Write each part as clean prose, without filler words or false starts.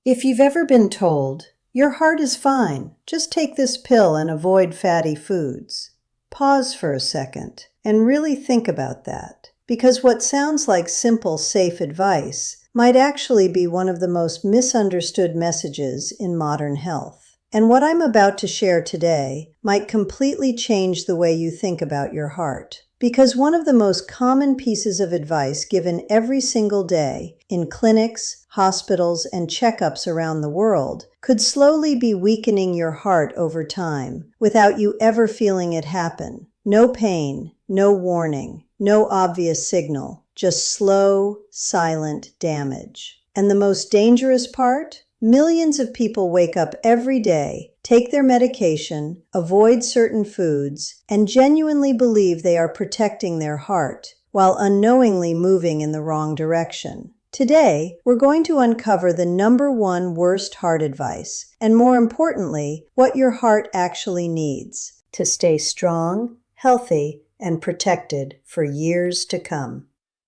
If you've ever been told, "Your heart is fine, just take this pill and avoid fatty foods," pause for a second and really think about that. Because what sounds like simple, safe advice might actually be one of the most misunderstood messages in modern health. And what I'm about to share today might completely change the way you think about your heart. Because one of the most common pieces of advice given every single day in clinics, hospitals, and checkups around the world could slowly be weakening your heart over time without you ever feeling it happen. No pain, no warning, no obvious signal, just slow, silent damage. And the most dangerous part? Millions of people wake up every day, take their medication, avoid certain foods, and genuinely believe they are protecting their heart, while unknowingly moving in the wrong direction. Today, we're going to uncover the number one worst heart advice, and more importantly, what your heart actually needs to stay strong, healthy, and protected for years to come.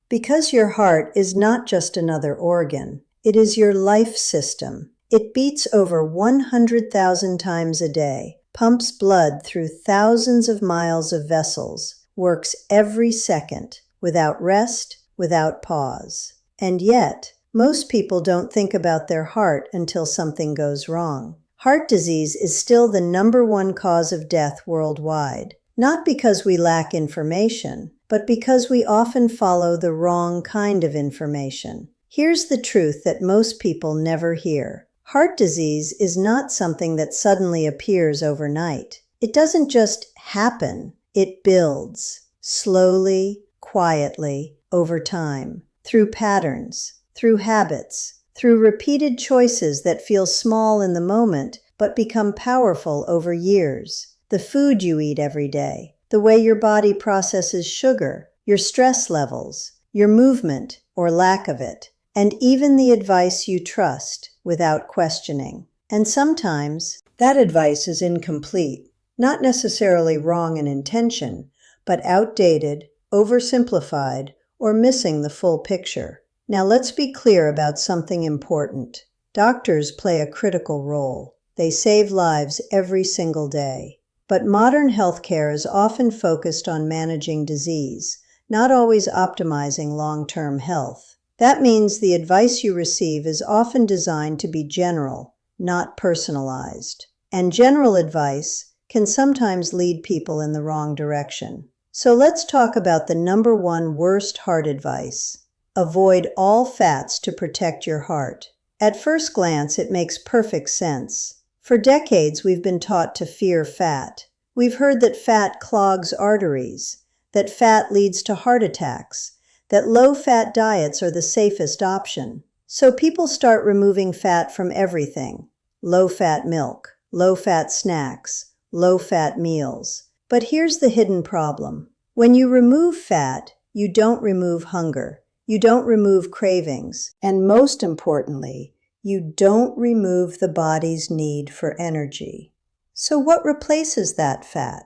Because your heart is not just another organ, it is your life system. It beats over 100,000 times a day, pumps blood through thousands of miles of vessels, works every second, without rest, without pause. And yet, most people don't think about their heart until something goes wrong. Heart disease is still the number one cause of death worldwide, not because we lack information, but because we often follow the wrong kind of information. Here's the truth that most people never hear. Heart disease is not something that suddenly appears overnight. It doesn't just happen. It builds, slowly, quietly, over time, through patterns, through habits, through repeated choices that feel small in the moment but become powerful over years. The food you eat every day, the way your body processes sugar, your stress levels, your movement or lack of it, and even the advice you trust without questioning. And sometimes that advice is incomplete, not necessarily wrong in intention, but outdated, oversimplified, or missing the full picture. Now let's be clear about something important. Doctors play a critical role. They save lives every single day. But modern healthcare is often focused on managing disease, not always optimizing long-term health. That means the advice you receive is often designed to be general, not personalized. And general advice can sometimes lead people in the wrong direction. So let's talk about the number one worst heart advice. Avoid all fats to protect your heart. At first glance, it makes perfect sense. For decades, we've been taught to fear fat. We've heard that fat clogs arteries, that fat leads to heart attacks, that low-fat diets are the safest option. So people start removing fat from everything. Low-fat milk, low-fat snacks, low-fat meals. But here's the hidden problem. When you remove fat, you don't remove hunger. You don't remove cravings. And most importantly, you don't remove the body's need for energy. So what replaces that fat?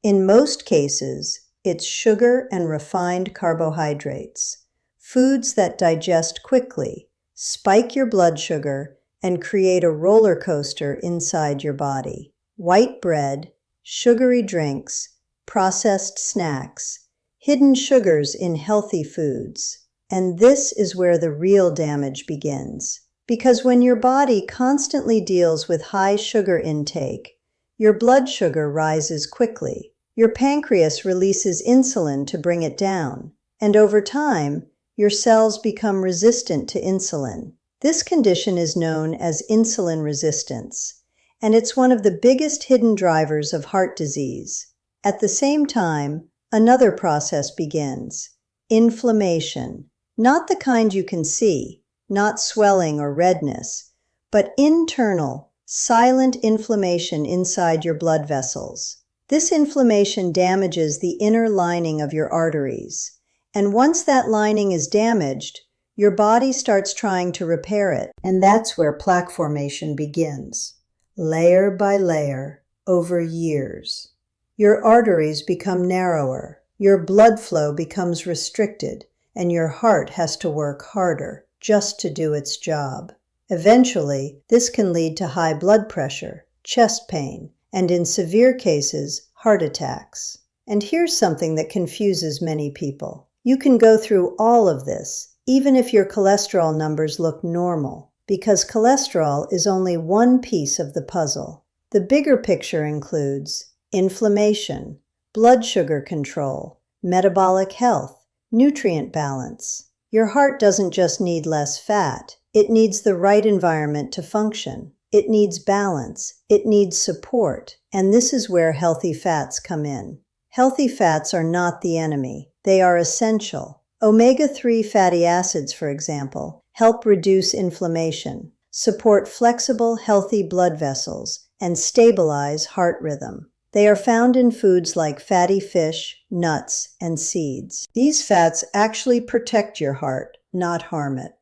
In most cases, it's sugar and refined carbohydrates, foods that digest quickly, spike your blood sugar, and create a roller coaster inside your body. White bread, sugary drinks, processed snacks, hidden sugars in healthy foods. And this is where the real damage begins. Because when your body constantly deals with high sugar intake, your blood sugar rises quickly. Your pancreas releases insulin to bring it down, and over time, your cells become resistant to insulin. This condition is known as insulin resistance, and it's one of the biggest hidden drivers of heart disease. At the same time, another process begins: inflammation. Not the kind you can see, not swelling or redness, but internal, silent inflammation inside your blood vessels. This inflammation damages the inner lining of your arteries, and once that lining is damaged, your body starts trying to repair it, and that's where plaque formation begins. Layer by layer, over years. Your arteries become narrower, your blood flow becomes restricted, and your heart has to work harder just to do its job. Eventually, this can lead to high blood pressure, chest pain, and in severe cases, heart attacks. And here's something that confuses many people. You can go through all of this, even if your cholesterol numbers look normal, because cholesterol is only one piece of the puzzle. The bigger picture includes inflammation, blood sugar control, metabolic health, nutrient balance. Your heart doesn't just need less fat, it needs the right environment to function. It needs balance, it needs support, and this is where healthy fats come in. Healthy fats are not the enemy, they are essential. Omega-3 fatty acids, for example, help reduce inflammation, support flexible, healthy blood vessels, and stabilize heart rhythm. They are found in foods like fatty fish, nuts, and seeds. These fats actually protect your heart, not harm it.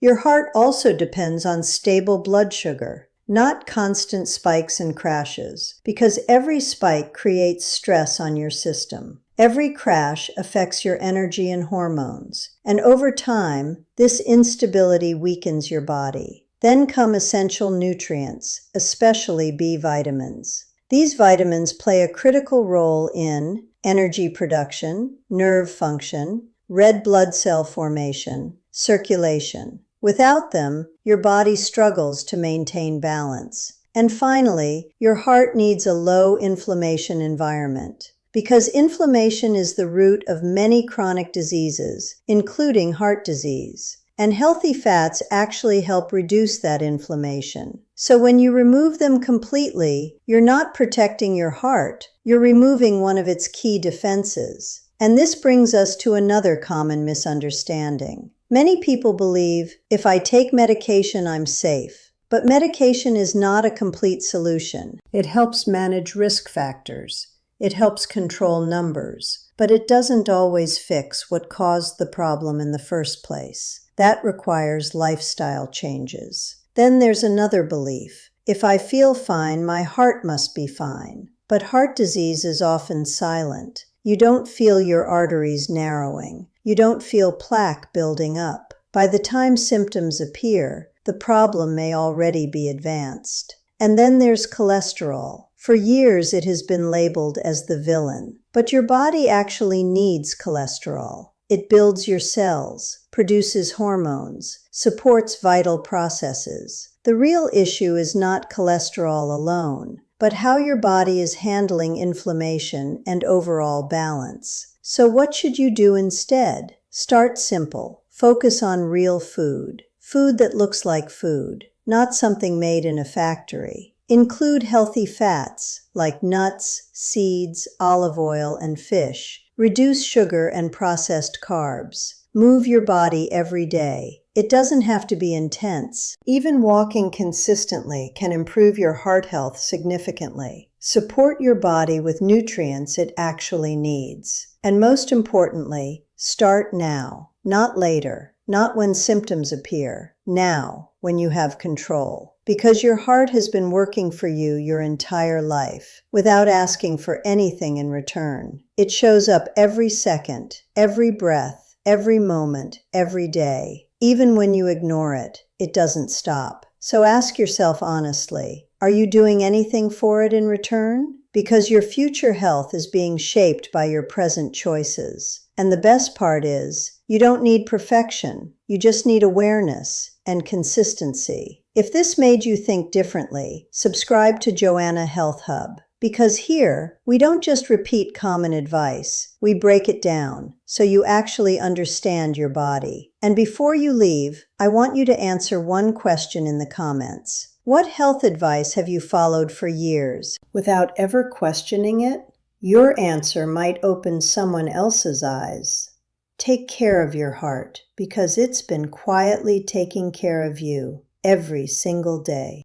Your heart also depends on stable blood sugar, not constant spikes and crashes, because every spike creates stress on your system. Every crash affects your energy and hormones, and over time, this instability weakens your body. Then come essential nutrients, especially B vitamins. These vitamins play a critical role in energy production, nerve function, red blood cell formation, circulation. Without them, your body struggles to maintain balance. And finally, your heart needs a low inflammation environment, because inflammation is the root of many chronic diseases, including heart disease. And healthy fats actually help reduce that inflammation. So when you remove them completely, you're not protecting your heart, you're removing one of its key defenses. And this brings us to another common misunderstanding. Many people believe, if I take medication, I'm safe. But medication is not a complete solution. It helps manage risk factors. It helps control numbers. But it doesn't always fix what caused the problem in the first place. That requires lifestyle changes. Then there's another belief. If I feel fine, my heart must be fine. But heart disease is often silent. You don't feel your arteries narrowing. You don't feel plaque building up. By the time symptoms appear, the problem may already be advanced. And then there's cholesterol. For years it has been labeled as the villain. But your body actually needs cholesterol. It builds your cells, produces hormones, supports vital processes. The real issue is not cholesterol alone, but how your body is handling inflammation and overall balance. So what should you do instead? Start simple. Focus on real food. Food that looks like food, not something made in a factory. Include healthy fats like nuts, seeds, olive oil, and fish. Reduce sugar and processed carbs. Move your body every day. It doesn't have to be intense. Even walking consistently can improve your heart health significantly. Support your body with nutrients it actually needs. And most importantly, start now, not later, not when symptoms appear, now, when you have control. Because your heart has been working for you your entire life, without asking for anything in return. It shows up every second, every breath, every moment, every day. Even when you ignore it, it doesn't stop. So ask yourself honestly, are you doing anything for it in return? Because your future health is being shaped by your present choices. And the best part is, you don't need perfection. You just need awareness and consistency. If this made you think differently, subscribe to Joana Health Hub. Because here, we don't just repeat common advice, we break it down so you actually understand your body. And before you leave, I want you to answer one question in the comments. What health advice have you followed for years without ever questioning it? Your answer might open someone else's eyes. Take care of your heart because it's been quietly taking care of you every single day.